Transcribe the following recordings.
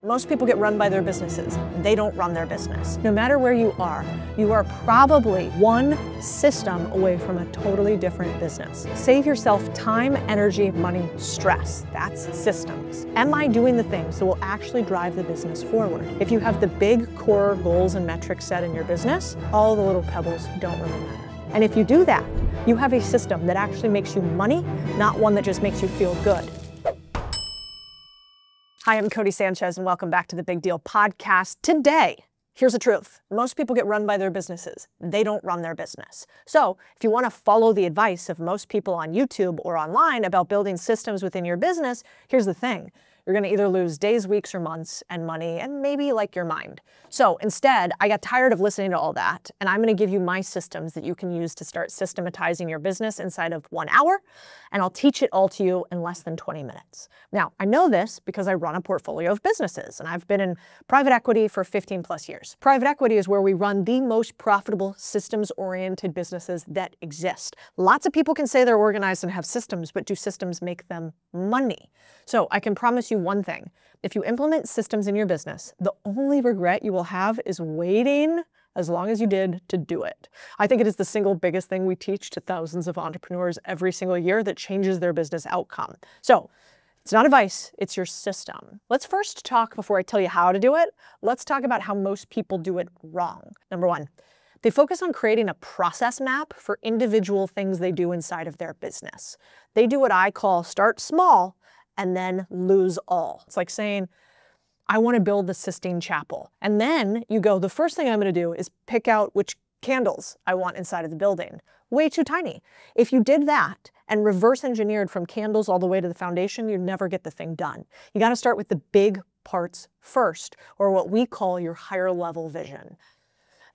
Most people get run by their businesses. They don't run their business. No matter where you are probably one system away from a totally different business. Save yourself time, energy, money, stress. That's systems. Am I doing the things that will actually drive the business forward? If you have the big core goals and metrics set in your business, all the little pebbles don't really matter. And if you do that, you have a system that actually makes you money, not one that just makes you feel good. Hi, I'm Codie Sanchez, and welcome back to the Big Deal podcast. Today, here's the truth. Most people get run by their businesses. They don't run their business. So if you want to follow the advice of most people on YouTube or online about building systems within your business, here's the thing. You're going to either lose days, weeks, or months and money, and maybe like your mind. So instead, I got tired of listening to all that, and I'm going to give you my systems that you can use to start systematizing your business inside of 1 hour, and I'll teach it all to you in less than 20 minutes. Now, I know this because I run a portfolio of businesses, and I've been in private equity for 15 plus years. Private equity is where we run the most profitable systems-oriented businesses that exist. Lots of people can say they're organized and have systems, but do systems make them money? So I can promise you one thing. If you implement systems in your business, the only regret you will have is waiting as long as you did to do it. I think it is the single biggest thing we teach to thousands of entrepreneurs every single year that changes their business outcome. So it's not advice, it's your system. Let's first talk, before I tell you how to do it, let's talk about how most people do it wrong. Number one, they focus on creating a process map for individual things they do inside of their business. They do what I call start small and then lose all. It's like saying, I want to build the Sistine Chapel. And then you go, the first thing I'm going to do is pick out which candles I want inside of the building. Way too tiny. If you did that and reverse engineered from candles all the way to the foundation, you'd never get the thing done. You got to start with the big parts first, or what we call your higher level vision.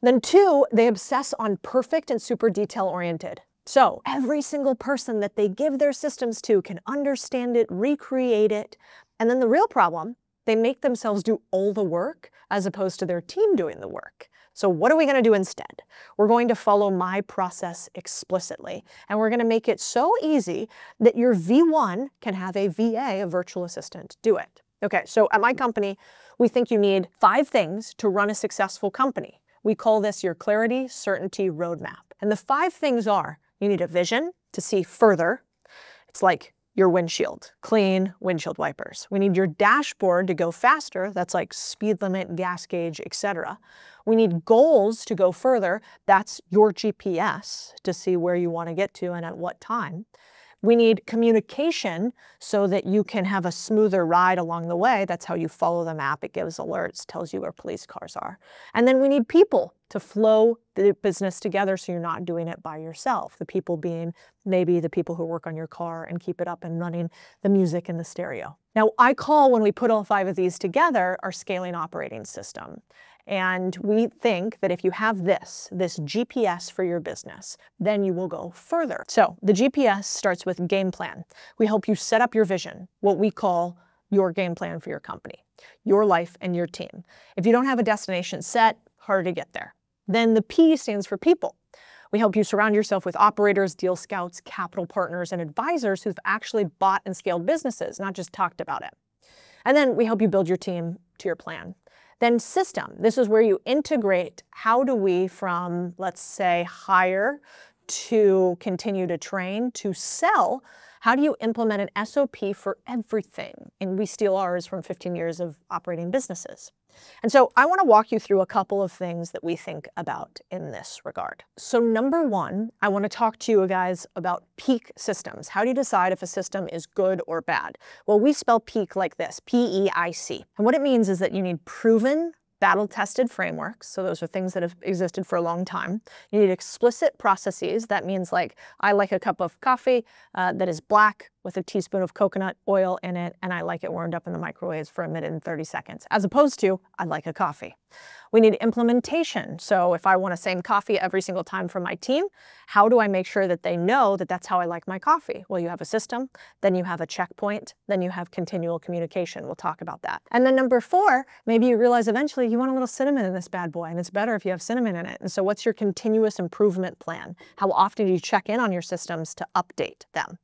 Then two, they obsess on perfect and super detail oriented. So every single person that they give their systems to can understand it, recreate it. And then the real problem, they make themselves do all the work as opposed to their team doing the work. So what are we going to do instead? We're going to follow my process explicitly, and we're going to make it so easy that your V1 can have a VA, a virtual assistant, do it. Okay, so at my company, we think you need 5 things to run a successful company. We call this your clarity, certainty roadmap. And the 5 things are, you need a vision to see further. It's like your windshield, clean windshield wipers. We need your dashboard to go faster. That's like speed limit, gas gauge, etc. We need goals to go further. That's your GPS to see where you want to get to and at what time. We need communication so that you can have a smoother ride along the way. That's how you follow the map. It gives alerts, tells you where police cars are. And then we need people to flow the business together so you're not doing it by yourself. The people being maybe the people who work on your car and keep it up and running, the music and the stereo. Now, I call, when we put all 5 of these together, our scaling operating system. And we think that if you have this GPS for your business, then you will go further. So the GPS starts with game plan. We help you set up your vision, what we call your game plan for your company, your life and your team. If you don't have a destination set, harder to get there. Then the P stands for people. We help you surround yourself with operators, deal scouts, capital partners, and advisors who've actually bought and scaled businesses, not just talked about it. And then we help you build your team to your plan. Then system, this is where you integrate how do we from, let's say, hire to continue to train to sell, how do you implement an SOP for everything? And we steal ours from 15 years of operating businesses. And so I want to walk you through a couple of things that we think about in this regard. So number one, I want to talk to you guys about peak systems. How do you decide if a system is good or bad? Well, we spell peak like this, P-E-I-C. And what it means is that you need proven, battle-tested frameworks. So those are things that have existed for a long time. You need explicit processes. That means like, I like a cup of coffee that is black with a teaspoon of coconut oil in it, and I like it warmed up in the microwave for 1 minute and 30 seconds, as opposed to, I like a coffee. We need implementation. So if I want the same coffee every single time from my team, how do I make sure that they know that that's how I like my coffee? Well, you have a system, then you have a checkpoint, then you have continual communication. We'll talk about that. And then number 4, maybe you realize eventually you want a little cinnamon in this bad boy, and it's better if you have cinnamon in it. And so what's your continuous improvement plan? How often do you check in on your systems to update them?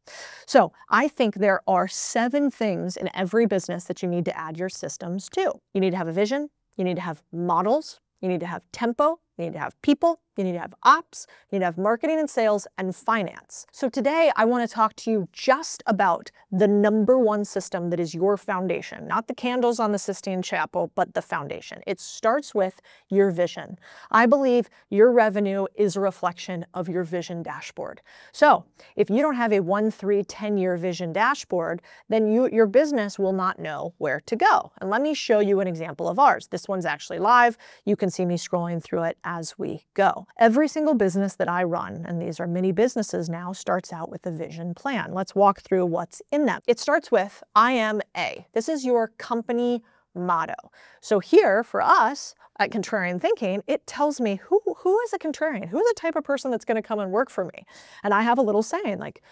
So I think there are 7 things in every business that you need to add your systems to. You need to have a vision, you need to have models, you need to have tempo, you need to have people, you need to have ops, you need to have marketing and sales, and finance. So today I want to talk to you just about the #1 system that is your foundation, not the candles on the Sistine Chapel, but the foundation. It starts with your vision. I believe your revenue is a reflection of your vision dashboard. So if you don't have a 1, 3, 10-year vision dashboard, then your business will not know where to go. And let me show you an example of ours. This one's actually live. You can see me scrolling through it as we go. Every single business that I run, and these are mini businesses now, starts out with a vision plan. Let's walk through what's in them. It starts with, I am A. This is your company motto. So here for us at Contrarian Thinking, it tells me who is a contrarian? Who's the type of person that's going to come and work for me? And I have a little saying like,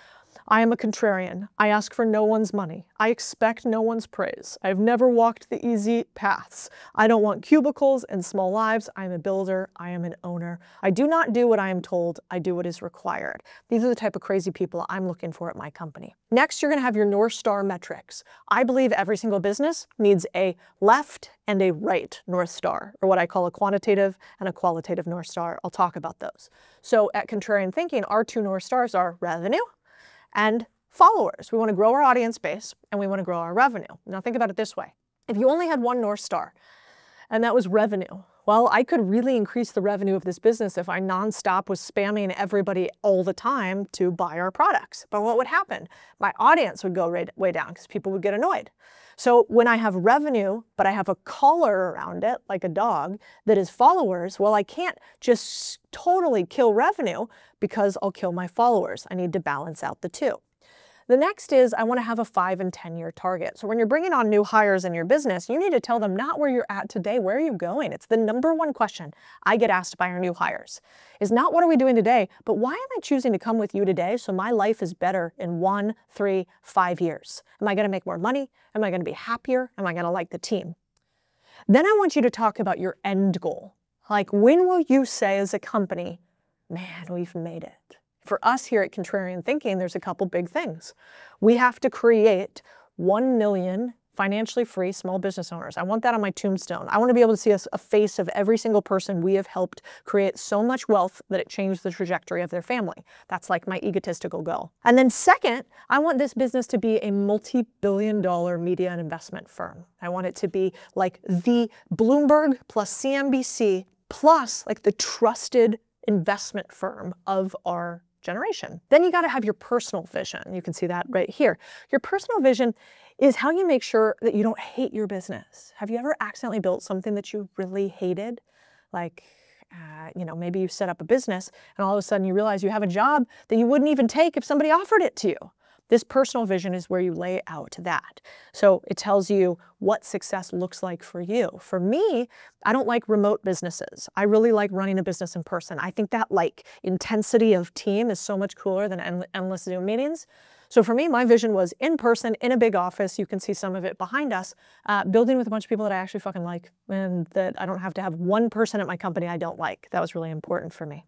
I am a contrarian. I ask for no one's money. I expect no one's praise. I've never walked the easy paths. I don't want cubicles and small lives. I am a builder. I am an owner. I do not do what I am told. I do what is required. These are the type of crazy people I'm looking for at my company. Next, you're going to have your North Star metrics. I believe every single business needs a left and a right North Star, or what I call a quantitative and a qualitative North Star. I'll talk about those. So at Contrarian Thinking, our 2 North Stars are revenue and followers. We want to grow our audience base and we want to grow our revenue. Now think about it this way. If you only had 1 North Star and that was revenue, well, I could really increase the revenue of this business if I nonstop was spamming everybody all the time to buy our products. But what would happen? My audience would go way down because people would get annoyed. So when I have revenue, but I have a collar around it, like a dog, that is followers, well, I can't just totally kill revenue because I'll kill my followers. I need to balance out the 2. The next is I want to have a 5 and 10-year target. So when you're bringing on new hires in your business, you need to tell them not where you're at today, where are you going? It's the #1 question I get asked by our new hires. Is not what are we doing today, but why am I choosing to come with you today so my life is better in 1, 3, 5 years? Am I going to make more money? Am I going to be happier? Am I going to like the team? Then I want you to talk about your end goal. Like, when will you say as a company, man, we've made it? For us here at Contrarian Thinking, there's a couple big things. We have to create 1 million financially free small business owners. I want that on my tombstone. I want to be able to see a face of every single person we have helped create so much wealth that it changed the trajectory of their family. That's like my egotistical goal. And then second, I want this business to be a multi-billion-dollar media and investment firm. I want it to be like the Bloomberg plus CNBC plus like the trusted investment firm of our generation. Then you got to have your personal vision. You can see that right here. Your personal vision is how you make sure that you don't hate your business. Have you ever accidentally built something that you really hated? Like, maybe you set up a business and all of a sudden you realize you have a job that you wouldn't even take if somebody offered it to you. This personal vision is where you lay out that. So it tells you what success looks like for you. For me, I don't like remote businesses. I really like running a business in person. I think that like intensity of team is so much cooler than endless Zoom meetings. So for me, my vision was in person, in a big office. You can see some of it behind us, building with a bunch of people that I actually fucking like, and that I don't have to have one person at my company I don't like. That was really important for me.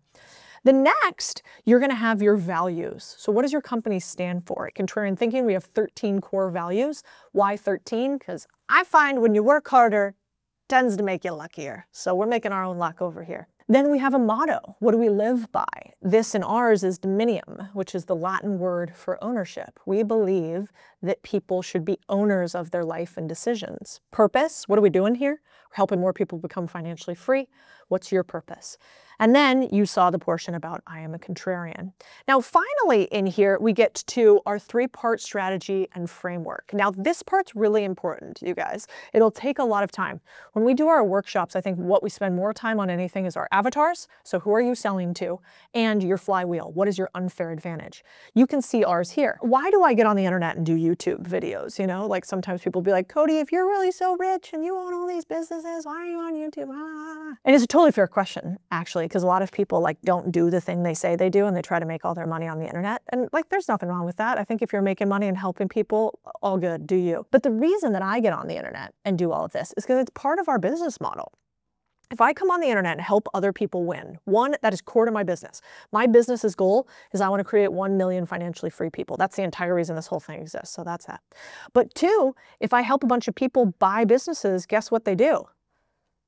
The next, you're going to have your values. So what does your company stand for? At Contrarian Thinking, we have 13 core values. Why 13? Because I find when you work harder, it tends to make you luckier. So we're making our own luck over here. Then we have a motto. What do we live by? This in ours is dominium, which is the Latin word for ownership. We believe that people should be owners of their life and decisions. Purpose, what are we doing here? We're helping more people become financially free. What's your purpose? And then you saw the portion about I am a contrarian. Now, finally in here, we get to our 3-part strategy and framework. Now, this part's really important, you guys. It'll take a lot of time. When we do our workshops, I think what we spend more time on anything is our avatars. So who are you selling to? And your flywheel. What is your unfair advantage? You can see ours here. Why do I get on the internet and do YouTube videos? You know, like sometimes people be like, Codie, if you're really so rich and you own all these businesses, why are you on YouTube? And it's a totally fair question, actually, because a lot of people like don't do the thing they say they do and they try to make all their money on the internet. And like, there's nothing wrong with that. I think if you're making money and helping people, all good, do you. But the reason that I get on the internet and do all of this is because it's part of our business model. If I come on the internet and help other people win, one, that is core to my business. My business's goal is I want to create 1 million financially free people. That's the entire reason this whole thing exists, so that's that. But two, if I help a bunch of people buy businesses, guess what they do?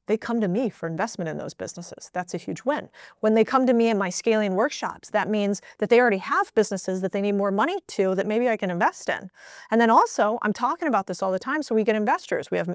They come to me for investment in those businesses. That's a huge win. When they come to me in my scaling workshops, that means that they already have businesses that they need more money to that maybe I can invest in. And then also, I'm talking about this all the time, so we get investors. We have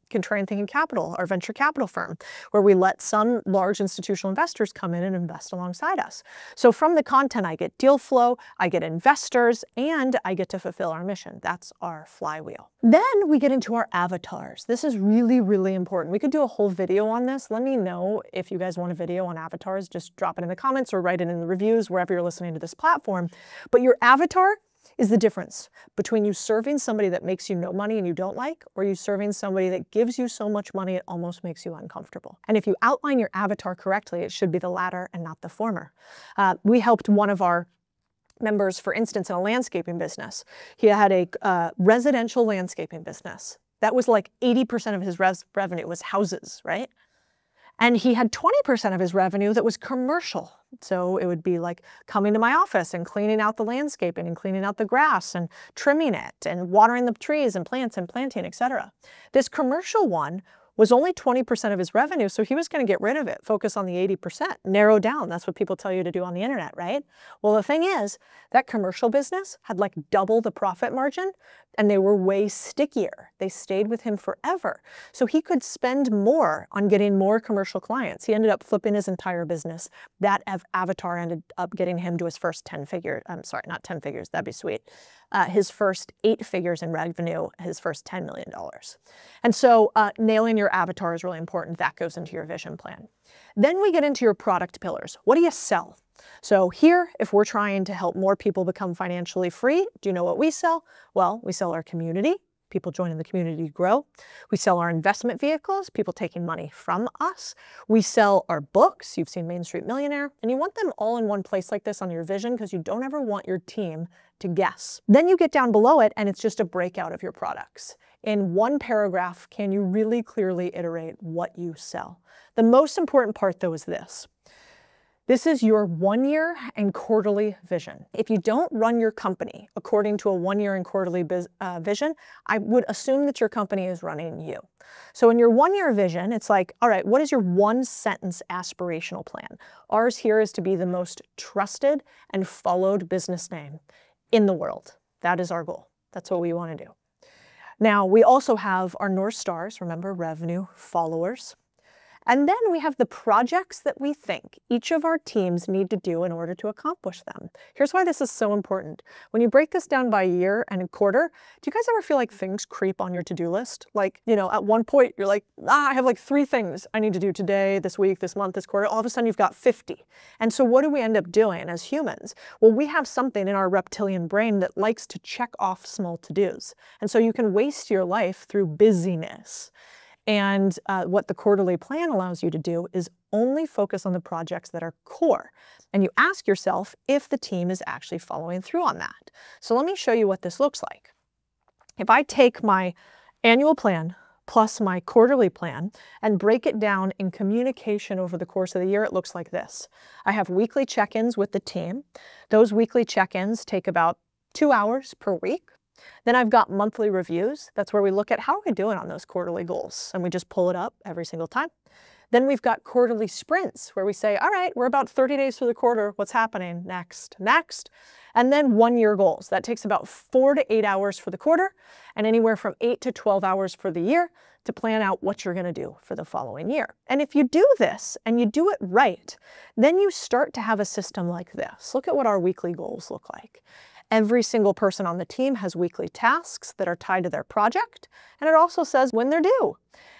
Contrarian Thinking Capital, our venture capital firm, where we let some large institutional investors come in and invest alongside us. So from the content, I get deal flow, I get investors, and I get to fulfill our mission. That's our flywheel. Then we get into our avatars. This is really, really important. We could do a whole video on this. Let me know if you guys want a video on avatars. Just drop it in the comments or write it in the reviews wherever you're listening to this platform. But your avatar is the difference between you serving somebody that makes you no money and you don't like, or you serving somebody that gives you so much money it almost makes you uncomfortable. And if you outline your avatar correctly, it should be the latter and not the former. We helped one of our members, for instance, in a landscaping business. He had a residential landscaping business. That was like 80% of his revenue was houses, right? And he had 20% of his revenue that was commercial. So it would be like coming to my office and cleaning out the landscaping and cleaning out the grass and trimming it and watering the trees and plants and planting, etc. This commercial one was only 20% of his revenue, so he was going to get rid of it, focus on the 80%, narrow down. That's what people tell you to do on the internet, right? Well, the thing is, that commercial business had like double the profit margin, and they were way stickier. They stayed with him forever. So he could spend more on getting more commercial clients. He ended up flipping his entire business. That avatar ended up getting him to his first 10 figures. I'm sorry, not 10 figures, that'd be sweet. His first 8 figures in revenue, his first $10 million. And so nailing your avatar is really important. That goes into your vision plan. Then we get into your product pillars. What do you sell? So here, if we're trying to help more people become financially free, do you know what we sell? Well, we sell our community. People joining the community to grow. We sell our investment vehicles, people taking money from us. We sell our books. You've seen Main Street Millionaire, and you want them all in one place like this on your vision because you don't ever want your team to guess. Then you get down below it and it's just a breakout of your products. In one paragraph, can you really clearly iterate what you sell? The most important part though is this. This is your 1-year and quarterly vision. If you don't run your company according to a 1-year and quarterly vision, I would assume that your company is running you. So in your 1-year vision, it's like, all right, what is your 1-sentence aspirational plan? Ours here is to be the most trusted and followed business name in the world. That is our goal. That's what we want to do. Now, we also have our North Stars, remember, revenue, followers. And then we have the projects that we think each of our teams need to do in order to accomplish them. Here's why this is so important. When you break this down by year and a quarter, do you guys ever feel like things creep on your to-do list? Like, you know, at one point you're like, I have like 3 things I need to do today, this week, this month, this quarter. All of a sudden you've got 50. And so what do we end up doing as humans? Well, we have something in our reptilian brain that likes to check off small to-dos. And so you can waste your life through busyness. And what the quarterly plan allows you to do is only focus on the projects that are core. And you ask yourself if the team is actually following through on that. So let me show you what this looks like. If I take my annual plan plus my quarterly plan and break it down in communication over the course of the year, it looks like this. I have weekly check-ins with the team. Those weekly check-ins take about 2 hours per week. Then I've got monthly reviews. That's where we look at how are we doing on those quarterly goals, and we just pull it up every single time. Then we've got quarterly sprints where we say, all right, we're about 30 days through the quarter. What's happening? Next. And then 1-year goals. That takes about 4 to 8 hours for the quarter and anywhere from 8 to 12 hours for the year to plan out what you're going to do for the following year. And if you do this and you do it right, then you start to have a system like this. Look at what our weekly goals look like. Every single person on the team has weekly tasks that are tied to their project, and it also says when they're due.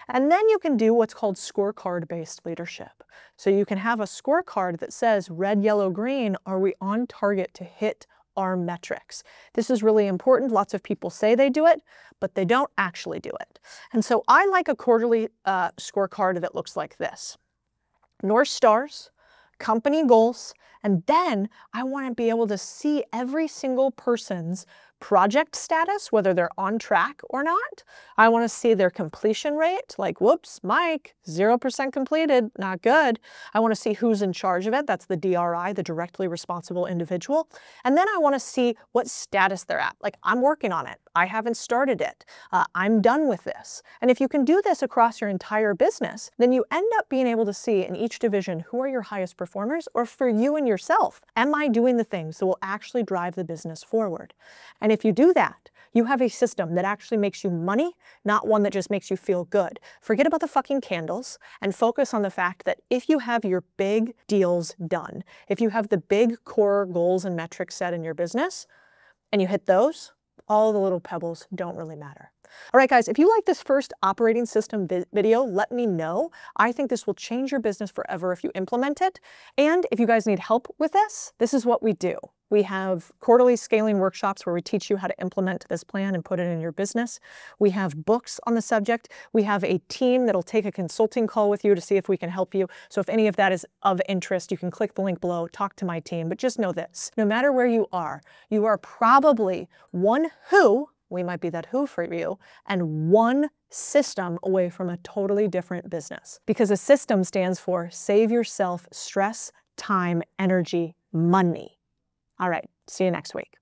And then you can do what's called scorecard-based leadership. So you can have a scorecard that says red, yellow, green, are we on target to hit our metrics? This is really important. Lots of people say they do it, but they don't actually do it. And so I like a quarterly scorecard that looks like this. North Stars, company goals, and then I want to be able to see every single person's project status, whether they're on track or not. I want to see their completion rate, like, whoops, Mike, 0% completed, not good. I want to see who's in charge of it. That's the DRI, the directly responsible individual. And then I want to see what status they're at. Like, I'm working on it. I haven't started it. I'm done with this. And if you can do this across your entire business, then you end up being able to see in each division who are your highest performers, or for you and yourself, am I doing the things that will actually drive the business forward? And if you do that, you have a system that actually makes you money, not one that just makes you feel good. Forget about the fucking candles and focus on the fact that if you have your big deals done, if you have the big core goals and metrics set in your business, and you hit those, all the little pebbles don't really matter. All right, guys, if you like this first operating system video, let me know. I think this will change your business forever if you implement it. And if you guys need help with this, this is what we do. We have quarterly scaling workshops where we teach you how to implement this plan and put it in your business. We have books on the subject. We have a team that'll take a consulting call with you to see if we can help you. So if any of that is of interest, you can click the link below, talk to my team. But just know this, no matter where you are probably one who, we might be that who for you, and one system away from a totally different business. Because a system stands for save yourself stress, time, energy, money. All right, see you next week.